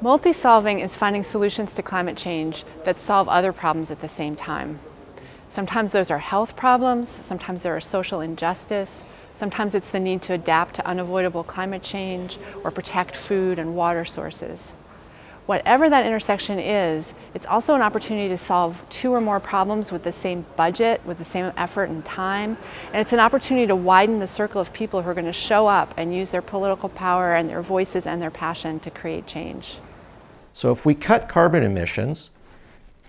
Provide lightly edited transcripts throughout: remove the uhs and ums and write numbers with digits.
Multi-solving is finding solutions to climate change that solve other problems at the same time. Sometimes those are health problems, sometimes there are social injustice, sometimes it's the need to adapt to unavoidable climate change or protect food and water sources. Whatever that intersection is, it's also an opportunity to solve two or more problems with the same budget, with the same effort and time, and it's an opportunity to widen the circle of people who are going to show up and use their political power and their voices and their passion to create change. So if we cut carbon emissions,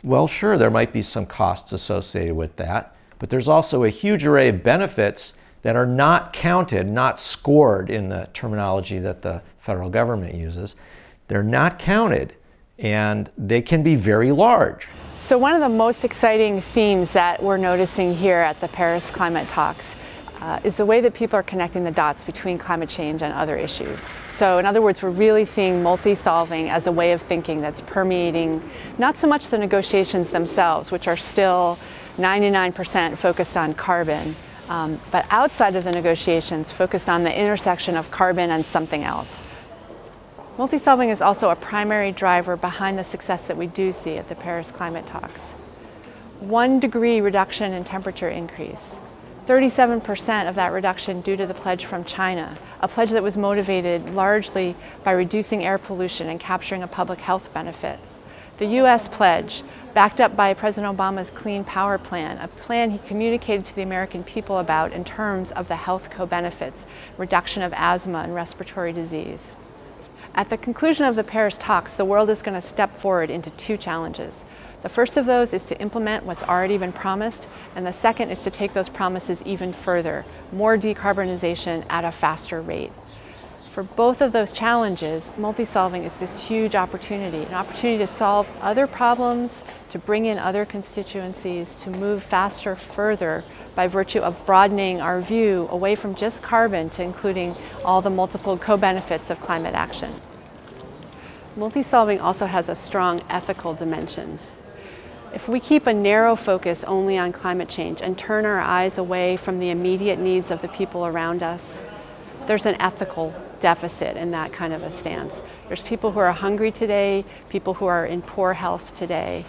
well, sure, there might be some costs associated with that, but there's also a huge array of benefits that are not counted, not scored in the terminology that the federal government uses. They're not counted, and they can be very large. So one of the most exciting themes that we're noticing here at the Paris climate talks is the way that people are connecting the dots between climate change and other issues. So in other words, we're really seeing multi-solving as a way of thinking that's permeating not so much the negotiations themselves, which are still 99% focused on carbon, but outside of the negotiations focused on the intersection of carbon and something else. Multi-solving is also a primary driver behind the success that we do see at the Paris climate talks. 1 degree reduction in temperature increase. 37% of that reduction due to the pledge from China, a pledge that was motivated largely by reducing air pollution and capturing a public health benefit. The US pledge, backed up by President Obama's Clean Power Plan, a plan he communicated to the American people about in terms of the health co-benefits, reduction of asthma and respiratory disease. At the conclusion of the Paris talks, the world is going to step forward into two challenges. The first of those is to implement what's already been promised, and the second is to take those promises even further, more decarbonization at a faster rate. For both of those challenges, multi-solving is this huge opportunity, an opportunity to solve other problems, to bring in other constituencies, to move faster, further, by virtue of broadening our view away from just carbon to including all the multiple co-benefits of climate action. Multi-solving also has a strong ethical dimension. If we keep a narrow focus only on climate change and turn our eyes away from the immediate needs of the people around us, there's an ethical deficit in that kind of a stance. There's people who are hungry today, people who are in poor health today.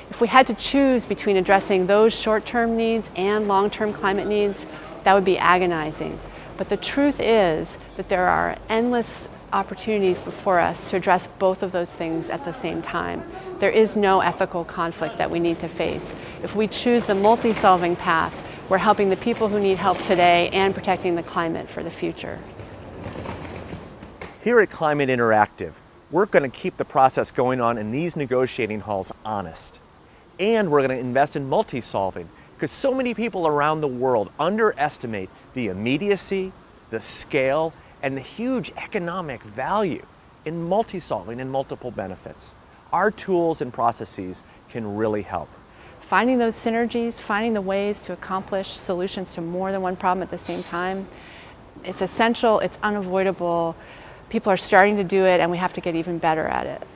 If we had to choose between addressing those short-term needs and long-term climate needs, that would be agonizing. But the truth is that there are endless opportunities before us to address both of those things at the same time. There is no ethical conflict that we need to face. If we choose the multi-solving path, we're helping the people who need help today and protecting the climate for the future. Here at Climate Interactive, we're going to keep the process going on in these negotiating halls honest. And we're going to invest in multi-solving because so many people around the world underestimate the immediacy, the scale, and the huge economic value in multi-solving and multiple benefits. Our tools and processes can really help. Finding those synergies, finding the ways to accomplish solutions to more than one problem at the same time, it's essential, it's unavoidable. People are starting to do it, and we have to get even better at it.